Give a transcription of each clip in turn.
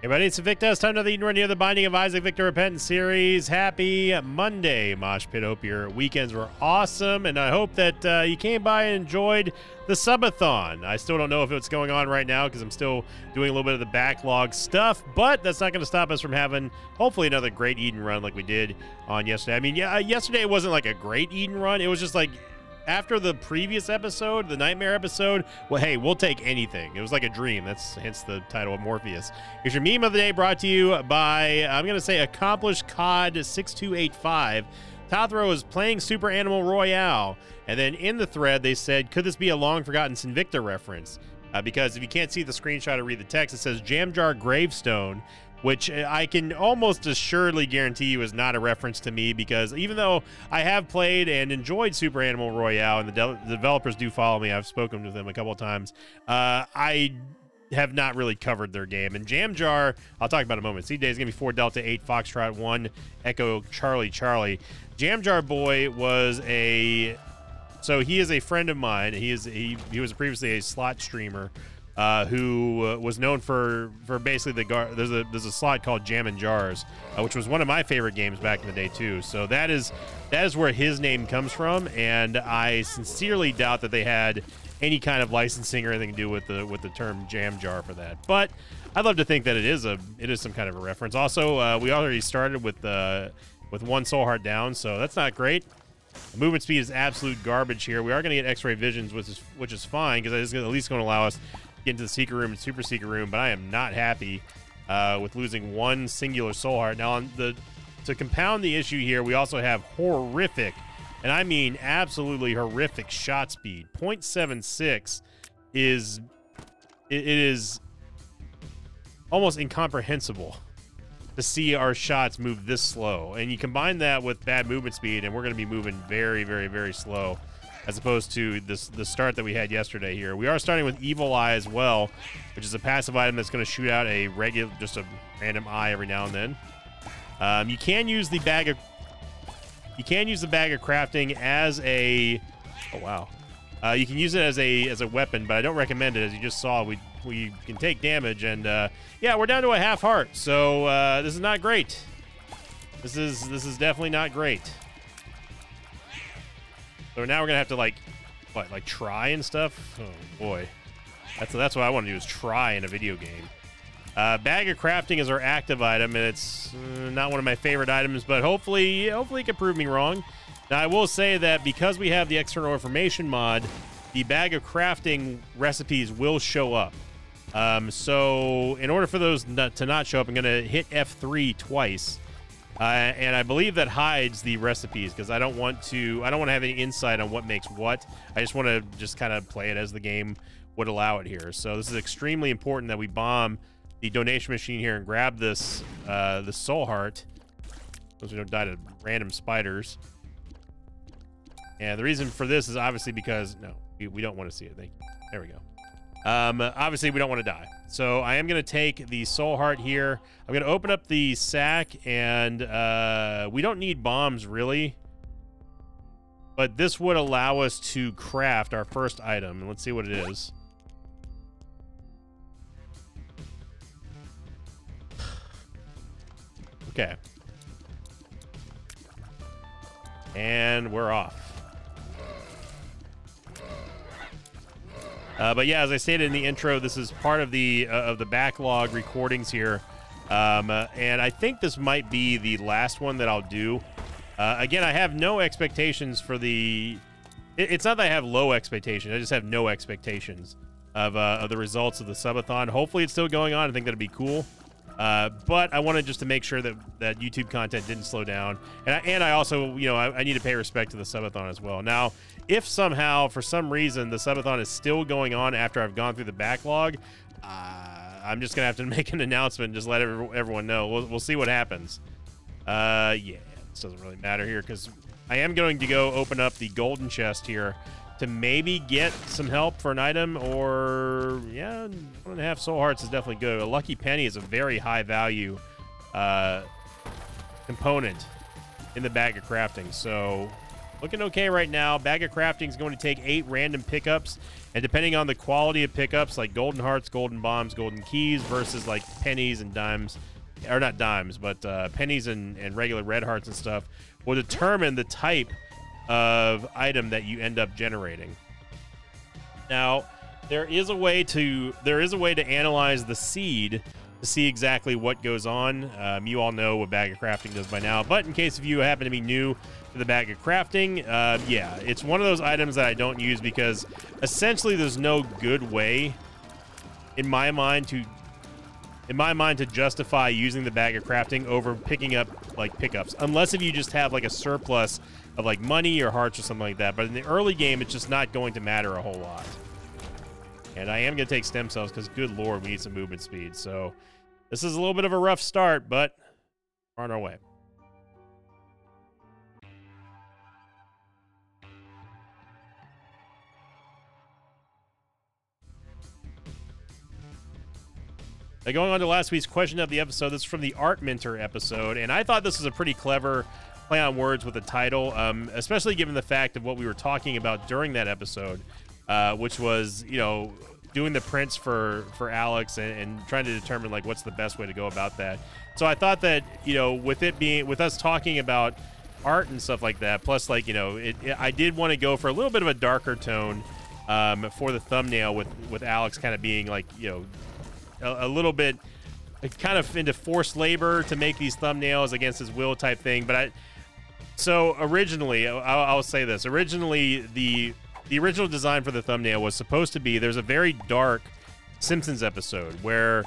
Hey buddy, it's Victor. It's time to Eden Run here, the Binding of Isaac Victor Repentance series. Happy Monday, Mosh Pit. Hope your weekends were awesome, and I hope that you came by and enjoyed the subathon. I still don't know if it's going on right now because I'm still doing a little bit of the backlog stuff, but that's not going to stop us from having, hopefully, another great Eden run like we did on yesterday. I mean, yeah, yesterday it wasn't like a great Eden run. It was just like, after the previous episode, the Nightmare episode, well, hey, we'll take anything. It was like a dream. That's hence the title of Morpheus. Here's your meme of the day, brought to you by, I'm going to say, Accomplished COD 6285. Tothro is playing Super Animal Royale. And then in the thread, they said, could this be a long-forgotten Sinvicta reference? Because if you can't see the screenshot or read the text, it says Jamjar Gravestone, which I can almost assuredly guarantee you is not a reference to me, because even though I have played and enjoyed Super Animal Royale, and the developers do follow me, I've spoken with them a couple of times, I have not really covered their game. And Jamjar, I'll talk about in a moment. CJ is going to be 4 Delta 8 Foxtrot 1 Echo Charlie Charlie. Jamjar Boy was so he is a friend of mine. He was previously a slot streamer. Who was known for basically there's a slot called Jammin' Jars, which was one of my favorite games back in the day too. So that is where his name comes from, and I sincerely doubt that they had any kind of licensing or anything to do with the term Jam Jar for that. But I'd love to think that it is some kind of a reference. Also, we already started with one soul heart down, so that's not great. The movement speed is absolute garbage here. We are going to get X-ray visions, which is fine, because it's at least going to allow us get into the secret room and super secret room, but I am not happy with losing one singular soul heart. Now, to compound the issue here, we also have horrific, and I mean absolutely horrific shot speed. 0.76 is almost incomprehensible to see our shots move this slow. And you combine that with bad movement speed, and we're going to be moving very, very, very slow, as opposed to the start that we had yesterday here. We are starting with Evil Eye as well, which is a passive item that's going to shoot out just a random eye every now and then. You can use the bag of crafting as a, oh wow. You can use it as a weapon, but I don't recommend it. As you just saw, we can take damage, and yeah, we're down to a half heart. So this is not great. This is definitely not great. So now we're gonna have to like try and stuff. Oh boy, that's what I want to do, is try in a video game. Bag of crafting is our active item, and it's not one of my favorite items, but hopefully it can prove me wrong. Now I will say that because we have the external information mod, the bag of crafting recipes will show up. So in order for those to not show up, I'm gonna hit F3 twice. And I believe that hides the recipes, because I don't want to have any insight on what makes what. I just want to kind of play it as the game would allow it here. So this is extremely important that we bomb the donation machine here and grab this soul heart, so we don't die to random spiders. And the reason for this is obviously because we don't want to see it. Thank you. There we go. Obviously we don't want to die, so I am going to take the soul heart here. I'm going to open up the sack, and we don't need bombs really, but this would allow us to craft our first item. Let's see what it is. Okay, and we're off. But yeah, as I stated in the intro, this is part of the backlog recordings here, and I think this might be the last one that I'll do. Again, I have no expectations for the. It's not that I have low expectations; I just have no expectations of the results of the subathon. Hopefully, it's still going on. I think that'd be cool. But I wanted just to make sure that YouTube content didn't slow down, and I also, I need to pay respect to the subathon as well. Now, if somehow, for some reason, the subathon is still going on after I've gone through the backlog, I'm just gonna have to make an announcement and just let everyone know. We'll see what happens. Yeah, this doesn't really matter here, because I am going to go open up the golden chest here to maybe get some help for an item, or yeah, 1.5 soul hearts is definitely good. A lucky penny is a very high value component in the bag of crafting, so Looking okay right now. Bag of Crafting is going to take 8 random pickups, and depending on the quality of pickups, like golden hearts, golden bombs, golden keys versus like pennies and dimes, or not dimes, but pennies and regular red hearts and stuff, will determine the type of item that you end up generating. Now, there is a way to analyze the seed to see exactly what goes on. You all know what Bag of Crafting does by now, but in case if you happen to be new to the Bag of Crafting, yeah, it's one of those items that I don't use because essentially there's no good way in my mind to justify using the Bag of Crafting over picking up like pickups, unless if you just have like a surplus of like money or hearts or something like that. But in the early game, it's just not going to matter a whole lot. And I am going to take stem cells because, good lord, we need some movement speed. So this is a little bit of a rough start, but we're on our way. Now, going on to last week's question of the episode, this is from the Art Minter episode, and I thought this was a pretty clever play on words with the title, especially given the fact of what we were talking about during that episode, which was, you know, doing the prints for Alex and trying to determine like what's the best way to go about that. So I thought that, you know, with us talking about art and stuff like that, plus like, you know, I did want to go for a little bit of a darker tone for the thumbnail with Alex kind of being like, you know, a little bit kind of into forced labor to make these thumbnails against his will type thing. But so originally, I'll say this, originally the original design for the thumbnail was supposed to be, there's a very dark Simpsons episode where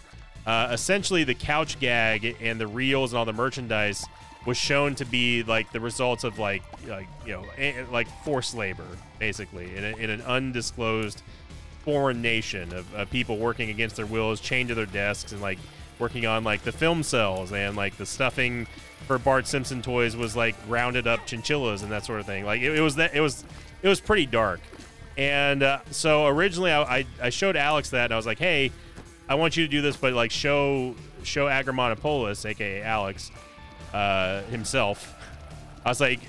essentially the couch gag and the reels and all the merchandise was shown to be like the results of like you know, like forced labor, basically, in an undisclosed foreign nation of people working against their wills, chained to their desks, and like working on like the film cells, and like the stuffing for Bart Simpson toys was like rounded up chinchillas and that sort of thing. Like it was pretty dark. And so originally I showed Alex that, and I was like, hey, I want you to do this, but like show Agramonopoulos, aka Alex himself. I was like,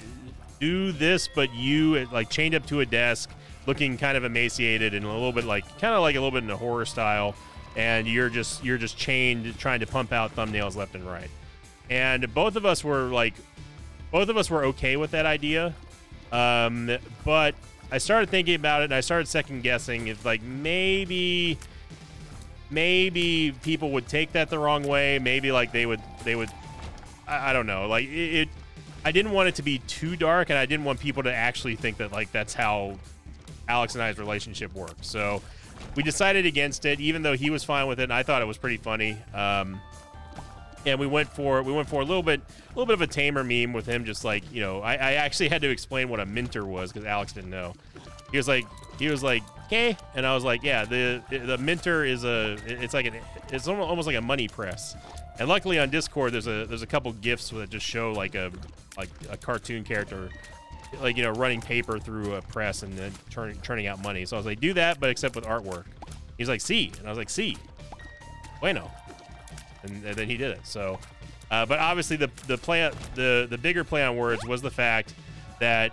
do this, but you like chained up to a desk, looking kind of emaciated and a little bit like kind of like a little bit in a horror style, and you're just chained trying to pump out thumbnails left and right. And both of us were okay with that idea, but I started thinking about it, and I started second guessing if like maybe people would take that the wrong way. Maybe like they would I don't know, like it I didn't want it to be too dark, and I didn't want people to actually think that like that's how Alex and I's relationship works. So we decided against it, even though he was fine with it, and I thought it was pretty funny. And we went for a little bit of a tamer meme with him, just like, you know, I actually had to explain what a minter was because Alex didn't know. He was like, okay, and I was like, yeah, the minter is it's almost like a money press. And luckily on Discord there's a couple GIFs that just show like a cartoon character, like, you know, running paper through a press and then turning out money. So I was like, do that, but except with artwork. He's like, see, and I was like, see, bueno, and then he did it. So, but obviously the bigger play on words was the fact that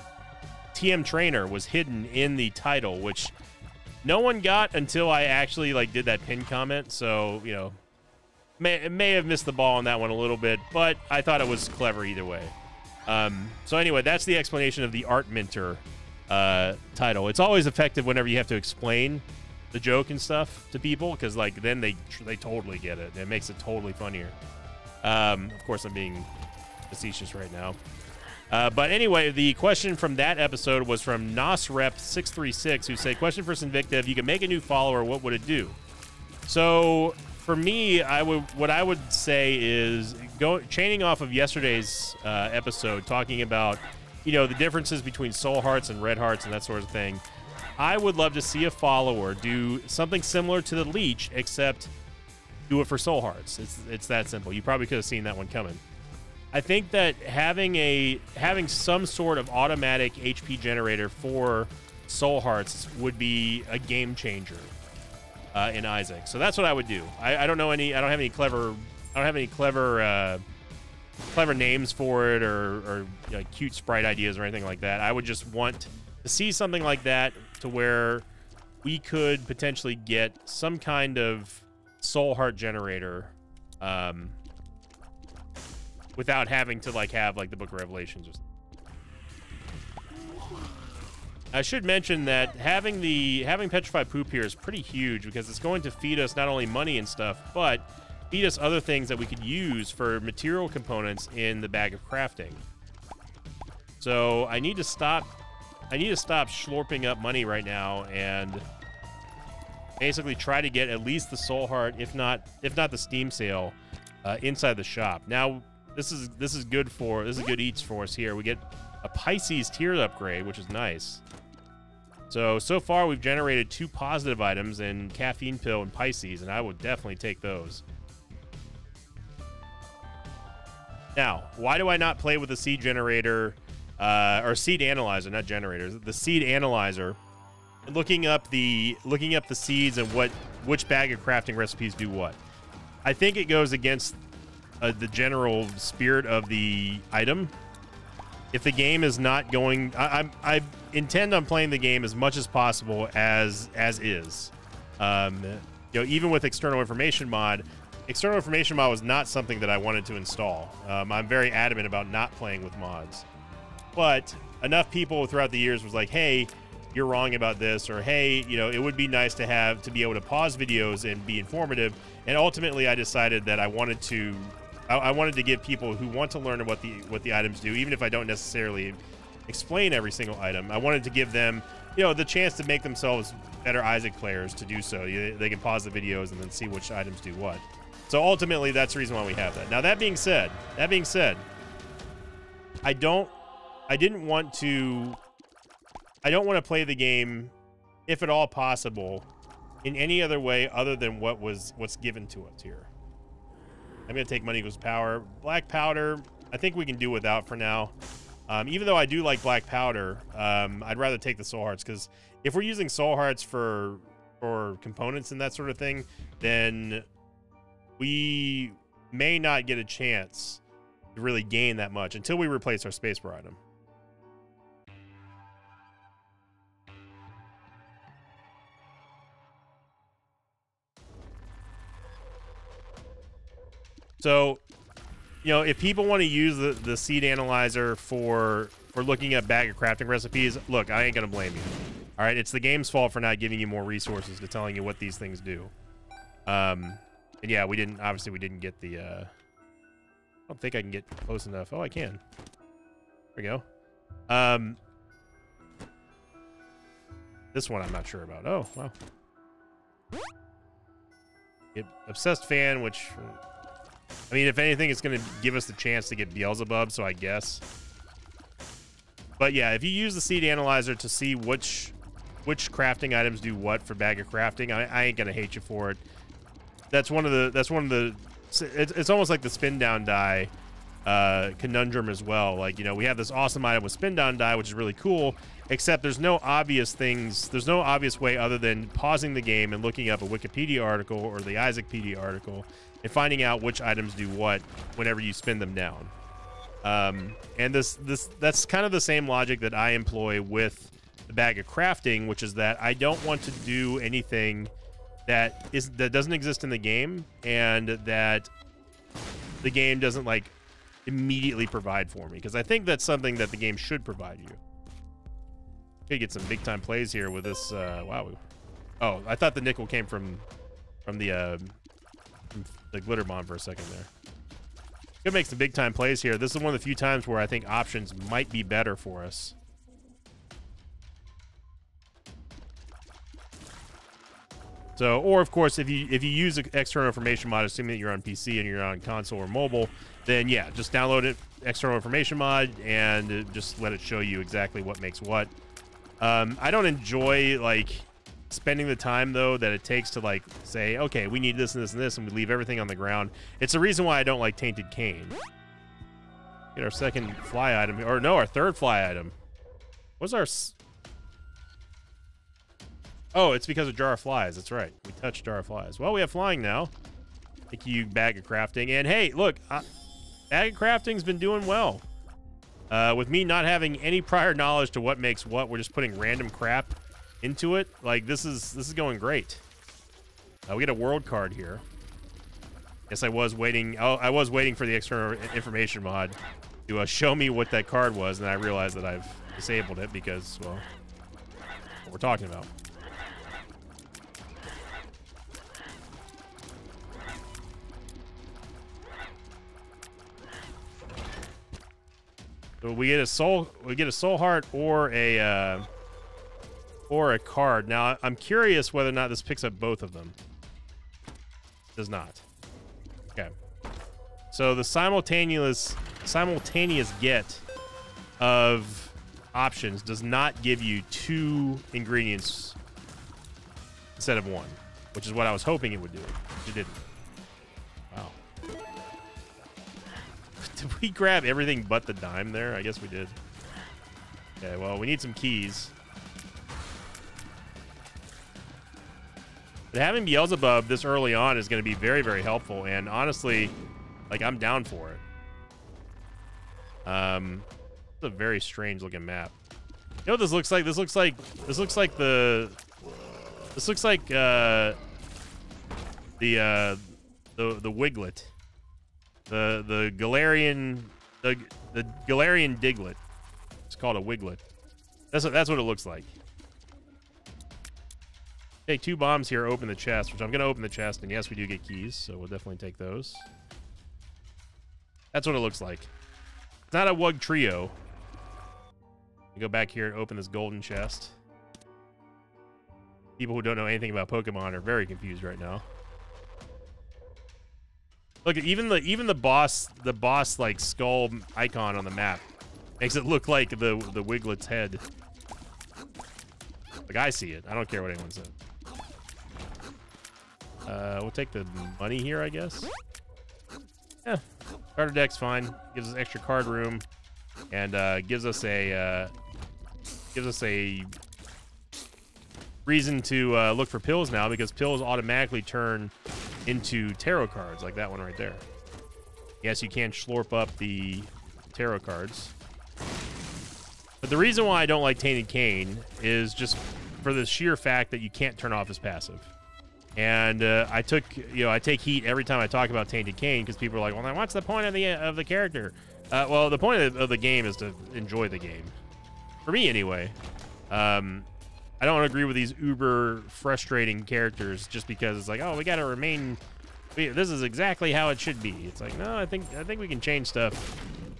TM Trainer was hidden in the title, which no one got until I actually like did that pin comment. So, you know, may have missed the ball on that one a little bit, but I thought it was clever either way. So anyway, that's the explanation of the Art Minter title. It's always effective whenever you have to explain the joke and stuff to people, because like then they totally get it. It makes it totally funnier. Of course, I'm being facetious right now. But anyway, the question from that episode was from NosRep636, who said, question for Sinvicta, if you could make a new follower, what would it do? So for me, what I would say is chaining off of yesterday's episode, talking about, you know, the differences between soul hearts and red hearts and that sort of thing. I would love to see a follower do something similar to the leech, except do it for soul hearts. It's that simple. You probably could have seen that one coming. I think that having some sort of automatic HP generator for soul hearts would be a game changer in Isaac. So that's what I would do. I don't have any clever clever names for it or you know, cute sprite ideas or anything like that. I would just want to see something like that to where we could potentially get some kind of soul heart generator without having to like have like the Book of Revelations or something. I should mention that having Petrified Poop here is pretty huge because it's going to feed us not only money and stuff, but feed us other things that we could use for material components in the Bag of Crafting. So I need to stop slurping up money right now and basically try to get at least the Soul Heart, if not the Steam sale, inside the shop. Now this is good eats for us here. We get a Pisces tiered upgrade, which is nice. So far we've generated 2 positive items in Caffeine Pill and Pisces, and I would definitely take those. Now, why do I not play with the seed generator, or seed analyzer, not generators, the seed analyzer, looking up the seeds and which Bag of Crafting recipes do what? I think it goes against the general spirit of the item. If the game is not going, I intend on playing the game as much as possible as is. You know, even with external information mod was not something that I wanted to install. I'm very adamant about not playing with mods. But enough people throughout the years was like, hey, you're wrong about this, or hey, you know, it would be nice to be able to pause videos and be informative. And ultimately, I decided that I wanted to give people who want to learn what the items do, even if I don't necessarily explain every single item. I wanted to give them, you know, the chance to make themselves better Isaac players to do so. They can pause the videos and then see which items do what. So ultimately, that's the reason why we have that. Now, that being said, I don't want to play the game, if at all possible, in any other way other than what's given to us here. I'm going to take money equals power. Black powder, I think we can do without for now. Even though I do like black powder, I'd rather take the soul hearts, because if we're using soul hearts for components and that sort of thing, then we may not get a chance to really gain that much until we replace our spacebar item. So, you know, if people want to use the seed analyzer for looking at Bag of Crafting recipes, look, I ain't gonna blame you. All right, it's the game's fault for not giving you more resources to telling you what these things do. And yeah, we didn't get the. I don't think I can get close enough. Oh, I can. There we go. This one I'm not sure about. Oh, wow. Obsessed Fan, which. I mean, if anything, it's going to give us the chance to get Beelzebub, so I guess. But yeah, if you use the seed analyzer to see which crafting items do what for Bag of Crafting, I ain't going to hate you for it. It's almost like the spin down die conundrum as well. Like, you know, we have this awesome item with spin down die, which is really cool, except there's no obvious way other than pausing the game and looking up a Wikipedia article or the Isaacpedia article and finding out which items do what whenever you spin them down. And that's kind of the same logic that I employ with the Bag of Crafting, which is that I don't want to do anything that doesn't exist in the game and that the game doesn't like immediately provide for me, because I think that's something that the game should provide you. Could get some big time plays here with this. Wow. Oh, I thought the nickel came from the glitter bomb for a second there. Could make some big time plays here. This is one of the few times where I think options might be better for us. So, or of course, if you use external information mod, assuming that you're on PC and you're on console or mobile, then yeah, just download it, external information mod, and just let it show you exactly what makes what. I don't enjoy like spending the time though that it takes to like say, okay, we need this and this and this, and we leave everything on the ground. It's the reason why I don't like Tainted Cane. Get our second fly item, or no, our third fly item. What's our? Oh, it's because of Jar of Flies. That's right. We touched Jar of Flies. Well, we have flying now. Thank you, Bag of Crafting. And hey, look, Bag of Crafting's been doing well. With me not having any prior knowledge to what makes what, we're just putting random crap into it. Like, this is going great. We get a world card here. Guess I was waiting. Oh, I was waiting for the external information mod to show me what that card was, and I realized that I've disabled it because, well, what we're talking about. So we get a soul heart or a card. Now I'm curious whether or not this picks up both of them. Does not. Okay. So the simultaneous get of options does not give you 2 ingredients instead of 1, which is what I was hoping it would do. It didn't. Wow. Did we grab everything but the dime there? I guess we did. Okay, well, we need some keys. But having Beelzebub this early on is going to be very, very helpful, and honestly, like, I'm down for it. It's a very strange looking map. You know what this looks like? This looks like the Wiglet. The Galarian Diglett. It's called a Wiglet. That's what it looks like. Take 2 bombs here, open the chest, which I'm going to open the chest, and yes, we do get keys, so we'll definitely take those. That's what it looks like. It's not a Wug Trio. We go back here and open this golden chest. People who don't know anything about Pokemon are very confused right now. Look, even the boss like skull icon on the map makes it look like the Wiglet's head. Like, I see it. I don't care what anyone said. We'll take the money here, I guess. Yeah, starter deck's fine. Gives us extra card room, and gives us a reason to look for pills now, because pills automatically turn into tarot cards, like that one right there. Yes, you can slurp up the tarot cards. But the reason why I don't like Tainted Cane is just for the sheer fact that you can't turn off his passive. And I take heat every time I talk about Tainted Cane, because people are like, well, then what's the point of the character? Well, the point of the game is to enjoy the game. For me, anyway. I don't agree with these uber frustrating characters just because it's like, oh, we got to remain. This is exactly how it should be. It's like, no, I think we can change stuff.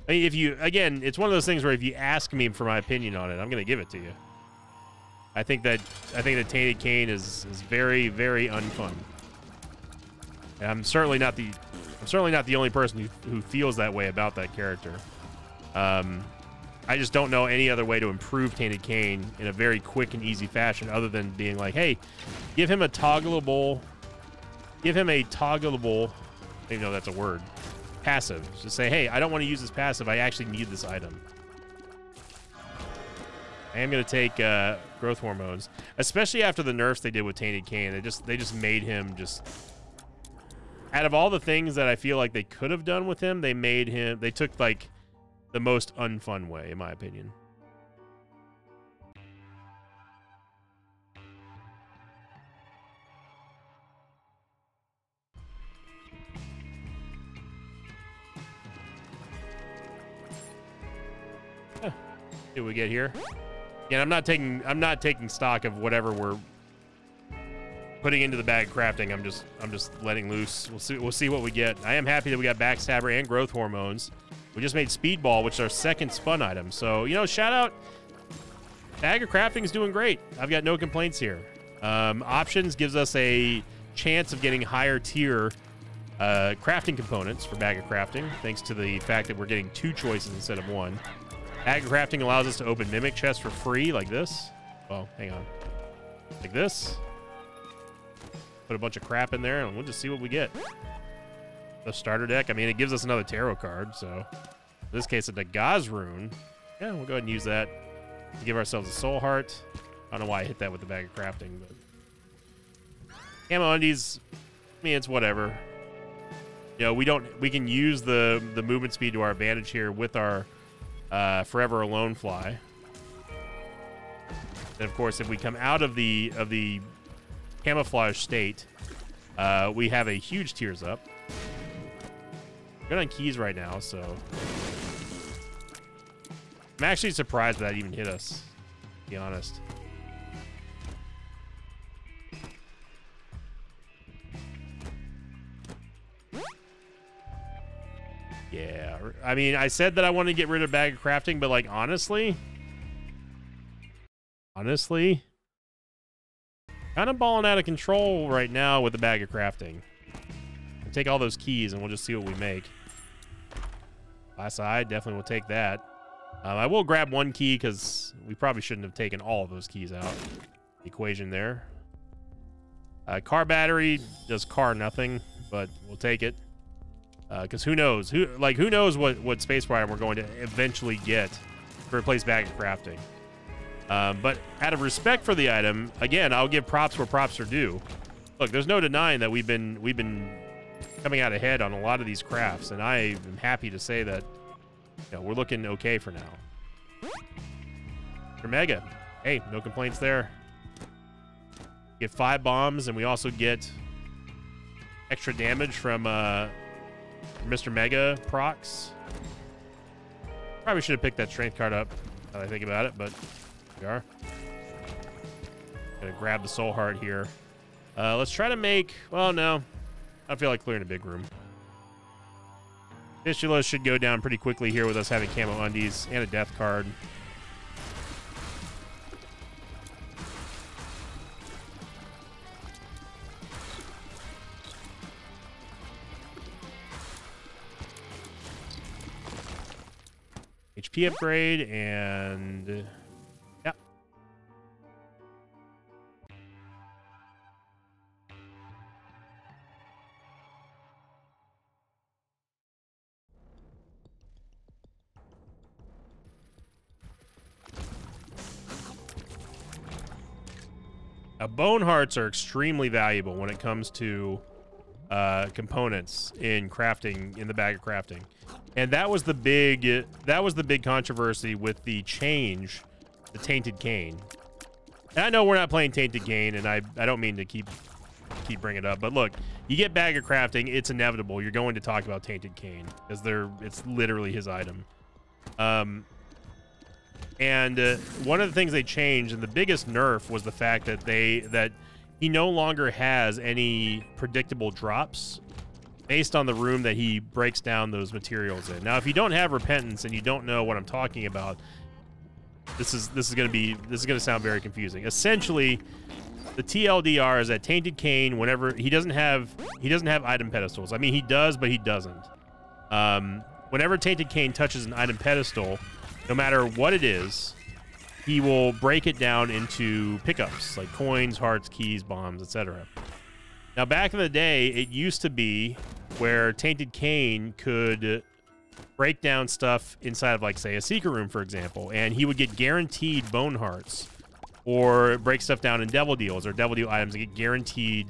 I mean, again, it's one of those things where if you ask me for my opinion on it, I'm going to give it to you. I think that Tainted Cane is very, very unfun. And I'm certainly not the only person who feels that way about that character. I just don't know any other way to improve Tainted Cane in a very quick and easy fashion other than being like, hey, give him a toggleable, I don't even know if that's a word, passive. Just say, hey, I don't want to use this passive. I actually need this item. I am going to take growth hormones, especially after the nerfs they did with Tainted Cane. They just made him just... Out of all the things that I feel like they could have done with him, they took, like, the most unfun way, in my opinion. See what we get here. Again, I'm not taking stock of whatever we're putting into the bag of crafting. I'm just letting loose. We'll see what we get. I am happy that we got Backstabber and growth hormones. We just made Speedball, which is our second spun item. So, shout out. Bag of Crafting is doing great. I've got no complaints here. Options gives us a chance of getting higher tier crafting components for Bag of Crafting, thanks to the fact that we're getting 2 choices instead of 1. Bag of Crafting allows us to open Mimic chests for free, like this. Well, hang on. Like this. Put a bunch of crap in there, and we'll just see what we get. The starter deck, I mean, it gives us another tarot card, so in this case, a Dagaz rune. Yeah, we'll go ahead and use that to give ourselves a soul heart. I don't know why I hit that with the Bag of Crafting, but Camo Undies, I mean, it's whatever. You know, we can use the movement speed to our advantage here with our Forever Alone fly. And of course, if we come out of the camouflage state, we have a huge tears up. Good on keys right now, so I'm actually surprised that even hit us, to be honest. Yeah, I mean, I said that I wanted to get rid of Bag of Crafting, but like honestly, kind of balling out of control right now with the Bag of Crafting. We'll take all those keys and we'll just see what we make. Last side, definitely will take that. I will grab one key because we probably shouldn't have taken all of those keys out. Equation there. Car battery does car nothing, but we'll take it. Because who knows? Who knows what space item we're going to eventually get to replace Bag of Crafting. But out of respect for the item, again, I'll give props where props are due. Look, there's no denying that we've been coming out ahead on a lot of these crafts, and I am happy to say that, you know, we're looking okay for now. For Mega, hey, no complaints there. Get 5 bombs, and we also get extra damage from Mr. Mega procs. Probably should have picked that strength card up, now that I think about it, but we are. Gonna grab the soul heart here. Let's try to make, well, no. I feel like clearing a big room. Fistula should go down pretty quickly here with us having camo undies and a death card. HP upgrade and yeah. Now, bone hearts are extremely valuable when it comes to components in crafting, in the Bag of Crafting. And that was the big controversy with the change, the Tainted Cane. And I know we're not playing Tainted Cane, and I don't mean to keep bringing it up, but look, you get Bag of Crafting, it's inevitable. You're going to talk about Tainted Cane because it's literally his item. And one of the things they changed, and the biggest nerf, was the fact that he no longer has any predictable drops based on the room that he breaks down those materials in. Now, if you don't have Repentance and you don't know what I'm talking about, this is going to sound very confusing. Essentially, the TLDR is that Tainted Cane, whenever he doesn't have item pedestals. I mean, he does, but he doesn't. Whenever Tainted Cane touches an item pedestal, no matter what it is, he will break it down into pickups like coins, hearts, keys, bombs, etc. Now, back in the day, it used to be where Tainted Cane could break down stuff inside of, like, say, a secret room, for example, and he would get guaranteed bone hearts, or break stuff down in Devil Deals or Devil Deal items and get guaranteed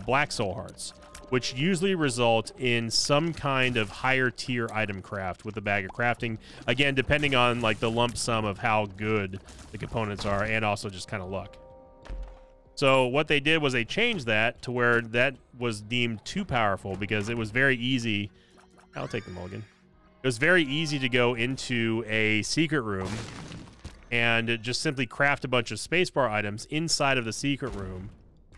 black soul hearts, which usually result in some kind of higher tier item craft with the Bag of Crafting. Again, depending on like the lump sum of how good the components are, and also just kind of luck. So what they did was they changed that to where that was deemed too powerful, because it was very easy. I'll take the mulligan. It was very easy to go into a secret room and just simply craft a bunch of spacebar items inside of the secret room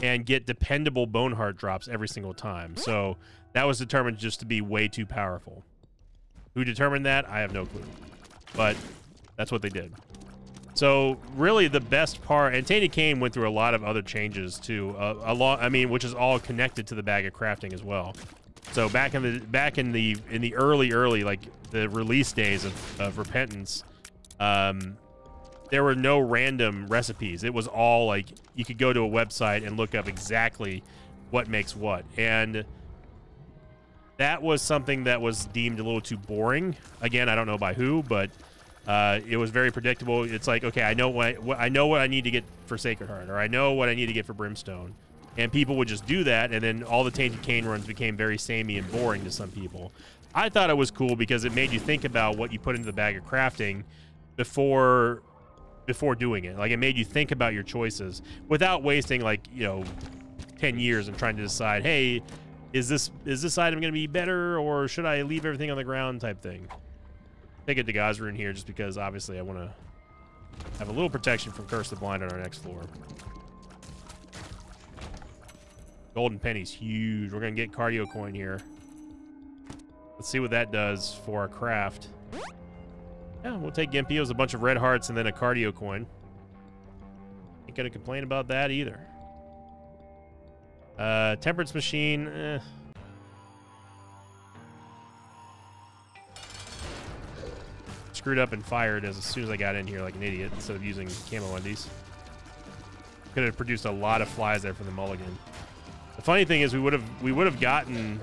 and get dependable bone heart drops every single time. So that was determined just to be way too powerful. Who determined that? I have no clue. But that's what they did. So really the best part, and Tainted Cane went through a lot of other changes too, which is all connected to the Bag of Crafting as well. So back in the early like the release days of Repentance, there were no random recipes. It was all like you could go to a website and look up exactly what makes what. And that was something that was deemed a little too boring. Again, I don't know by who, but it was very predictable. It's like, okay, I know what I need to get for Sacred Heart, or I know what I need to get for Brimstone. And people would just do that, and then all the Tainted Cane runs became very samey and boring to some people. I thought it was cool because it made you think about what you put into the bag of crafting before doing it. Like, it made you think about your choices without wasting, like, you know, 10 years and trying to decide, hey, is this item going to be better, or should I leave everything on the ground type thing. Take a Dagaz rune here just because obviously I want to have a little protection from Curse the Blind on our next floor. Golden Penny's huge. We're going to get Cardio Coin here. Let's see what that does for our craft. Yeah, we'll take Gimpy. It was a bunch of red hearts and then a Cardio Coin. Ain't going to complain about that either. Temperance Machine. Screwed up and fired as soon as I got in here like an idiot instead of using camo undies. Could have produced a lot of flies there from the mulligan. The funny thing is we would have gotten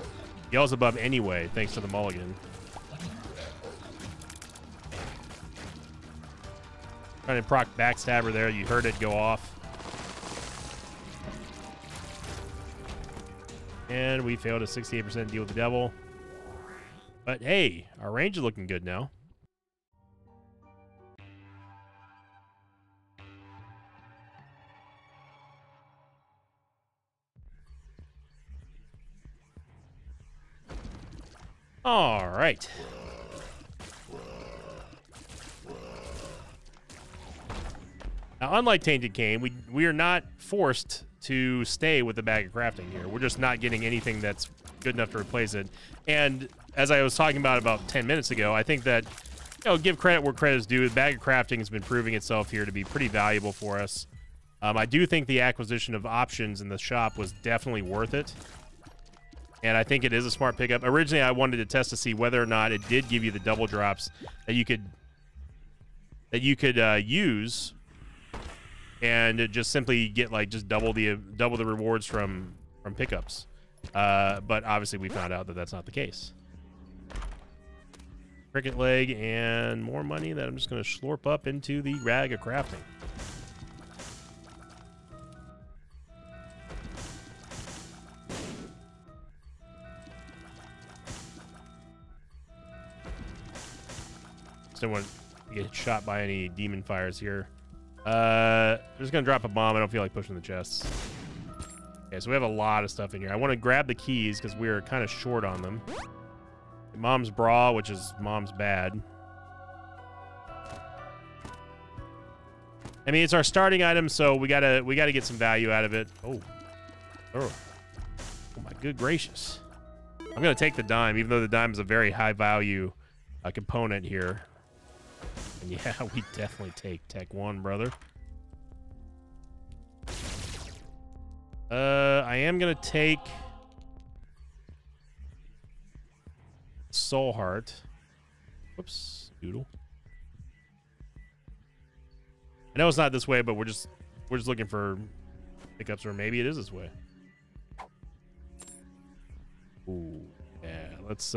Beelzebub anyway thanks to the mulligan. Trying to proc Backstabber there. You heard it go off. And we failed a 68% deal with the devil. But hey, our range is looking good now. All right. Now, unlike Tainted Cane, we are not forced to stay with the bag of crafting here. We're just not getting anything that's good enough to replace it. And as I was talking about 10 minutes ago, I think that, you know, give credit where credit is due. The bag of crafting has been proving itself here to be pretty valuable for us. I do think the acquisition of options in the shop was definitely worth it. And I think it is a smart pickup. Originally, I wanted to test to see whether or not it did give you the double drops that you could use, and just simply get like just double the rewards from pickups. But obviously, we found out that that's not the case. Cricket leg and more money that I'm just going to slurp up into the bag of crafting. Don't want to get shot by any demon fires here. I'm just gonna drop a bomb. I don't feel like pushing the chests. Okay, so we have a lot of stuff in here. I want to grab the keys because we're kind of short on them. Mom's bra, which is Mom's bad. I mean, it's our starting item, so we gotta get some value out of it. Oh, my good gracious! I'm gonna take the dime, even though the dime is a very high value component here. And yeah, we definitely take Tech 1, brother. I am gonna take Soul Heart. Whoops, doodle. I know it's not this way, but we're just looking for pickups, or maybe it is this way. Ooh, yeah. Let's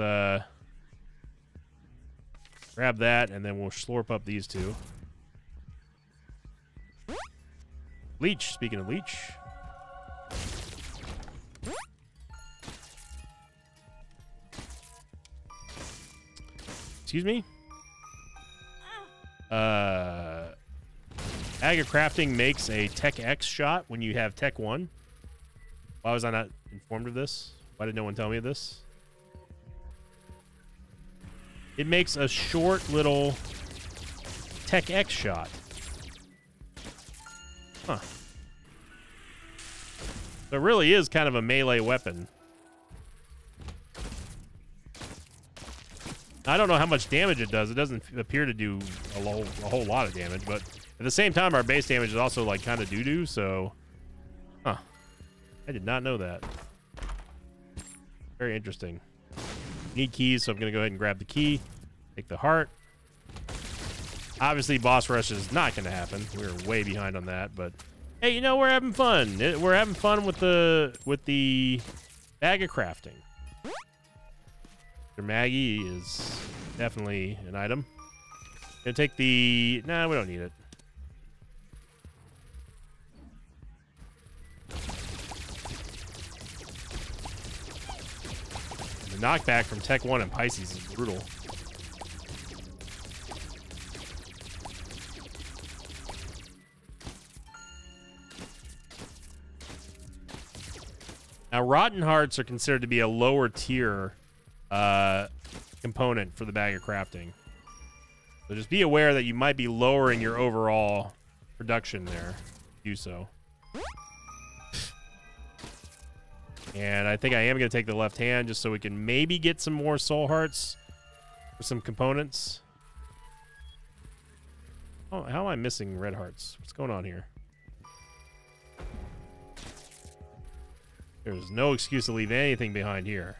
grab that, and then we'll slurp up these two. Leech. Speaking of leech. Excuse me? Bag of Crafting makes a Tech X shot when you have Tech 1. Why was I not informed of this? Why did no one tell me this? It makes a short little Tech X shot. Huh. So it really is kind of a melee weapon. I don't know how much damage it does. It doesn't appear to do a whole lot of damage, but at the same time, our base damage is also like kind of doo-doo, so... Huh. I did not know that. Very interesting. Need keys, so I'm going to go ahead and grab the key. Take the heart. Obviously, boss rush is not going to happen. We're way behind on that, but... Hey, you know, we're having fun. We're having fun with the bag of crafting. Maggie is definitely an item. Gonna take the... Nah, we don't need it. The knockback from Tech 1 and Pisces is brutal. Now, Rotten Hearts are considered to be a lower tier component for the bag of crafting. So just be aware that you might be lowering your overall production there. Do so. And I think I am going to take the left hand just so we can maybe get some more soul hearts for some components. Oh, how am I missing red hearts? What's going on here? There's no excuse to leave anything behind here.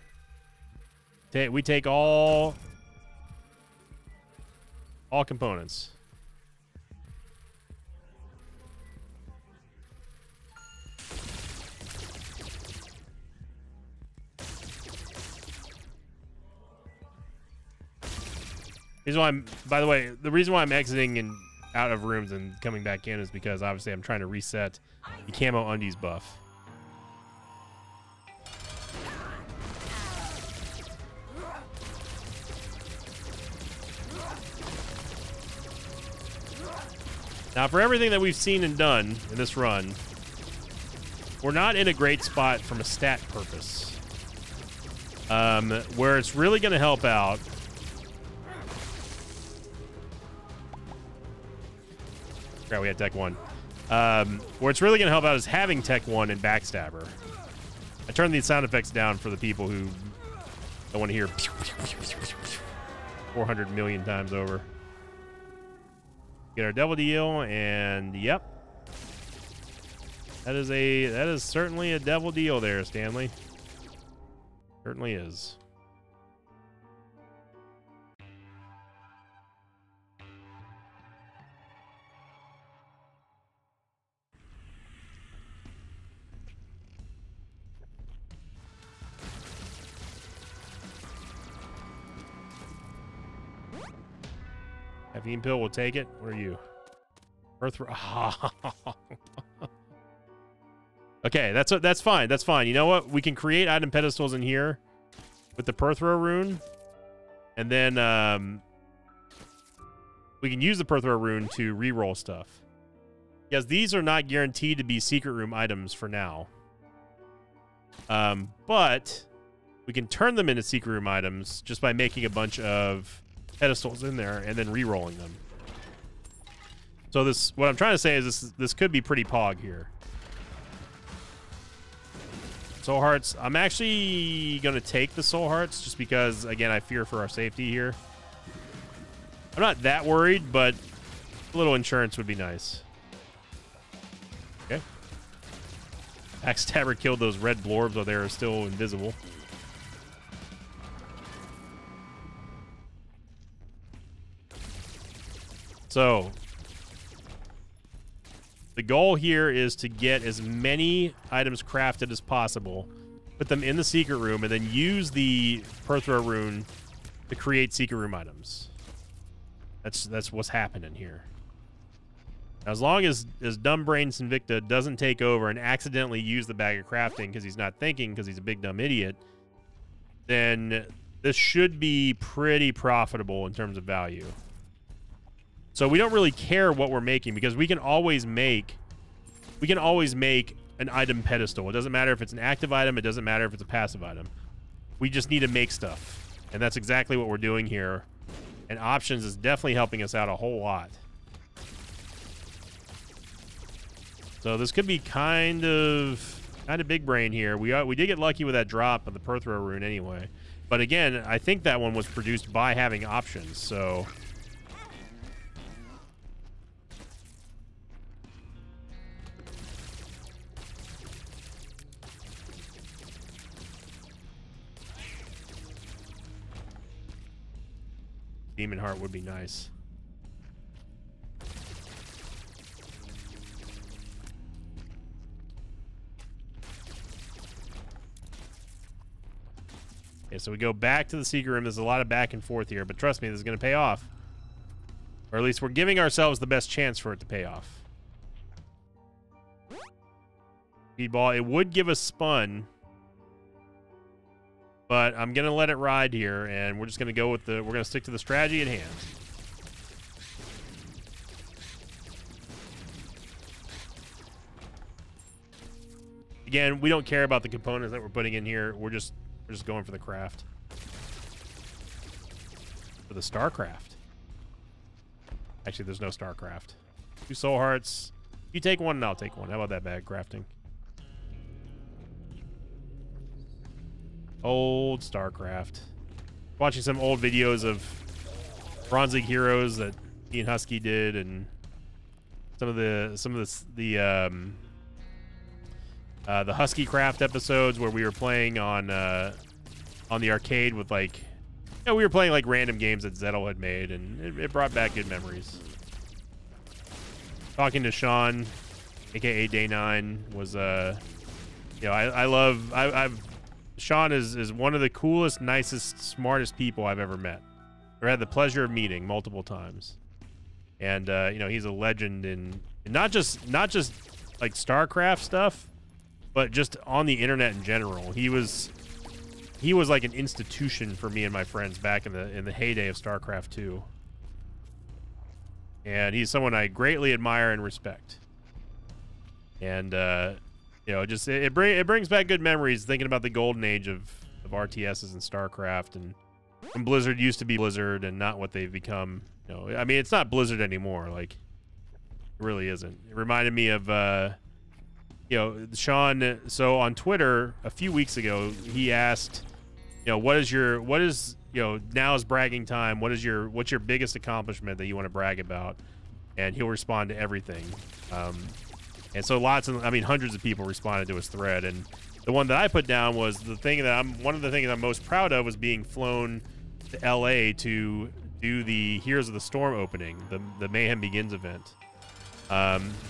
We take all components. By the way, the reason why I'm exiting and out of rooms and coming back in is because obviously I'm trying to reset the camo undies buff. Now, for everything that we've seen and done in this run, we're not in a great spot from a stat purpose. Where it's really going to help out. Yeah, we had Tech 1. Where it's really going to help out is having Tech 1 and Backstabber. I turned these sound effects down for the people who don't want to hear 400 million times over. Get our devil deal, and yep. That is certainly a devil deal there, Stanley. Certainly is. Caffeine pill will take it. Where are you? Earth. Okay, that's fine. That's fine. You know what? We can create item pedestals in here with the Perthro rune, and then we can use the Perthro rune to reroll stuff. Because these are not guaranteed to be secret room items for now. But we can turn them into secret room items just by making a bunch of pedestals in there and then re-rolling them. So what I'm trying to say is this could be pretty pog here. Soul hearts. I'm actually going to take the soul hearts just because, again, I fear for our safety here. I'm not that worried, but a little insurance would be nice. Okay. Backstabber killed those red blorbs while they were still invisible. So, the goal here is to get as many items crafted as possible, put them in the secret room, and then use the Perthro rune to create secret room items. That's what's happening here. Now, as long as Dumb Brain Sinvicta doesn't take over and accidentally use the bag of crafting because he's not thinking because he's a big dumb idiot, then this should be pretty profitable in terms of value. So we don't really care what we're making because we can always make an item pedestal. It doesn't matter if it's an active item. It doesn't matter if it's a passive item. We just need to make stuff. And that's exactly what we're doing here. And options is definitely helping us out a whole lot. So this could be kind of big brain here. We did get lucky with that drop of the Perthro rune anyway. But again, I think that one was produced by having options. So Demon Heart would be nice. Okay, so we go back to the secret room. There's a lot of back and forth here, but trust me, this is going to pay off. Or at least we're giving ourselves the best chance for it to pay off. Speedball, it would give us spun. but I'm gonna let it ride here, and we're just gonna go with we're gonna stick to the strategy at hand. Again, we don't care about the components that we're putting in here. We're just going for the craft. For the StarCraft. Actually, there's no StarCraft. 2 soul hearts. You take one and I'll take one. How about that bag crafting? Old StarCraft. Watching some old videos of Bronze League heroes that Ian Husky did, and some of the Husky Craft episodes where we were playing on the arcade with, like, we were playing like random games that Zettel had made, and it brought back good memories. Talking to Sean, aka Day 9, was Sean is one of the coolest, nicest, smartest people I've ever met, or had the pleasure of meeting multiple times. And he's a legend in not just like StarCraft stuff, but just on the internet in general. He was like an institution for me and my friends back in the heyday of StarCraft 2. And he's someone I greatly admire and respect. And it brings back good memories thinking about the golden age of RTSs and StarCraft, and when Blizzard used to be Blizzard and not what they've become. I mean, it's not Blizzard anymore. Like, it really isn't. It reminded me of Sean. So on Twitter a few weeks ago, he asked, what is now is bragging time. What's your biggest accomplishment that you want to brag about? And he'll respond to everything. And so hundreds of people responded to his thread, and the one that I put down was one of the things I'm most proud of was being flown to LA to do the Heroes of the Storm opening, the Mayhem Begins event.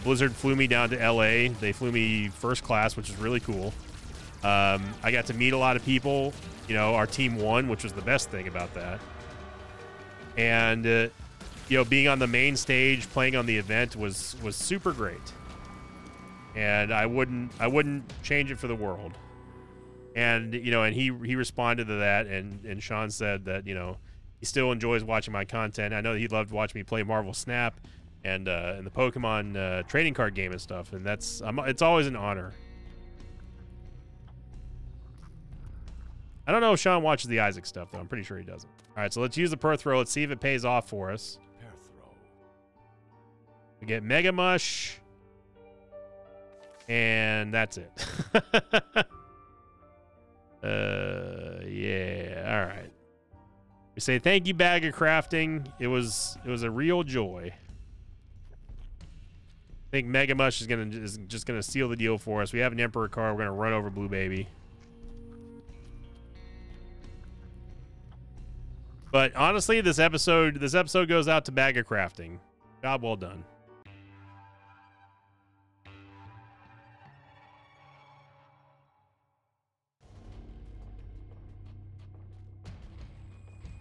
Blizzard flew me down to LA. They flew me first class, which is really cool. I got to meet a lot of people. Our team won, which was the best thing about that. And being on the main stage, playing on the event was super great. And I wouldn't change it for the world. And and he responded to that, and Sean said that he still enjoys watching my content. I know that he loved watching me play Marvel Snap and the Pokemon trading card game and stuff, and it's always an honor. I don't know if Sean watches the Isaac stuff, though. I'm pretty sure he doesn't. All right, so let's use the Perth Throw. Let's see if it pays off for us. We get Mega Mush. And that's it. Yeah, all right. We say thank you, Bag of Crafting. It was a real joy. I think Mega Mush is just gonna seal the deal for us. We have an Emperor card. We're gonna run over Blue Baby. But honestly, this episode goes out to Bag of Crafting. Job well done.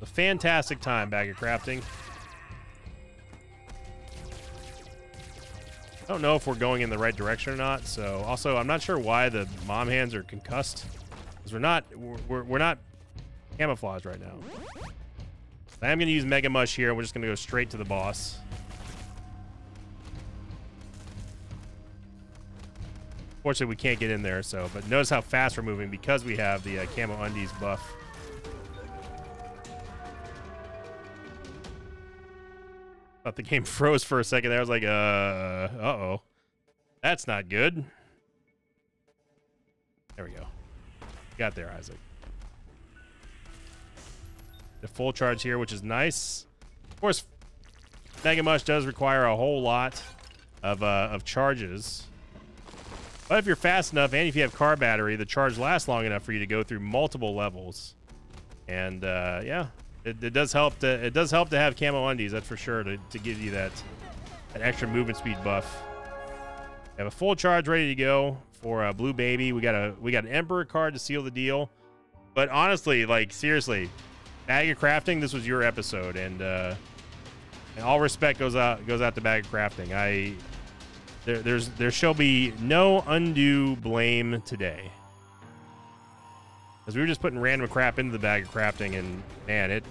A fantastic time, Bag of Crafting. I don't know if we're going in the right direction or not. So also, I'm not sure why the mom hands are concussed, because we're not camouflaged right now. I am going to use Mega Mush here. We're just going to go straight to the boss. Fortunately, we can't get in there. But notice how fast we're moving because we have the Camo Undies buff. Thought the game froze for a second there. I was like, uh-oh. That's not good. There we go. Got there, Isaac. The full charge here, which is nice. Of course, Mega Mush does require a whole lot of charges. But if you're fast enough, and if you have car battery, the charge lasts long enough for you to go through multiple levels. And yeah. It does help to have Camo Undies, that's for sure, to give you that extra movement speed buff. We have a full charge ready to go for Blue Baby. We got an Emperor card to seal the deal. But honestly, like, seriously, Bag of Crafting, this was your episode, and all respect goes out to Bag of Crafting. There shall be no undue blame today. because we were just putting random crap into the bag of crafting, and man, it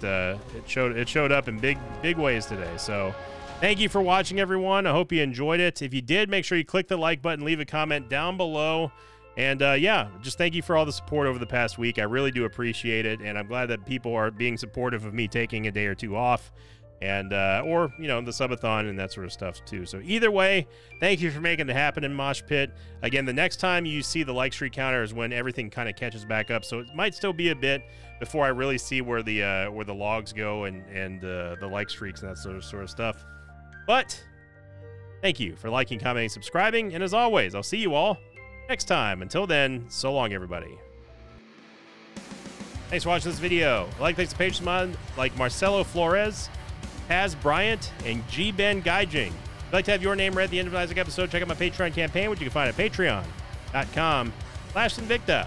showed up in big ways today. So thank you for watching, everyone. I hope you enjoyed it. If you did, make sure you click the like button, leave a comment down below. And yeah, just thank you for all the support over the past week. I really do appreciate it, and I'm glad that people are being supportive of me taking a day or two off, and or you know, the subathon and that sort of stuff too. So either way, thank you for making it happen in Mosh Pit. Again, the next time you see the like streak counter is when everything kind of catches back up. So it might still be a bit before I really see where the logs go and the like streaks and that sort of stuff. But thank you for liking, commenting, subscribing, and as always, I'll see you all next time. Until then, so long, everybody. Thanks for watching this video. Thanks to patrons like Marcelo Flores, Taz Bryant, and G. Ben Gaijing. If you'd like to have your name read at the end of an Isaac episode, check out my Patreon campaign, which you can find at patreon.com/Sinvicta.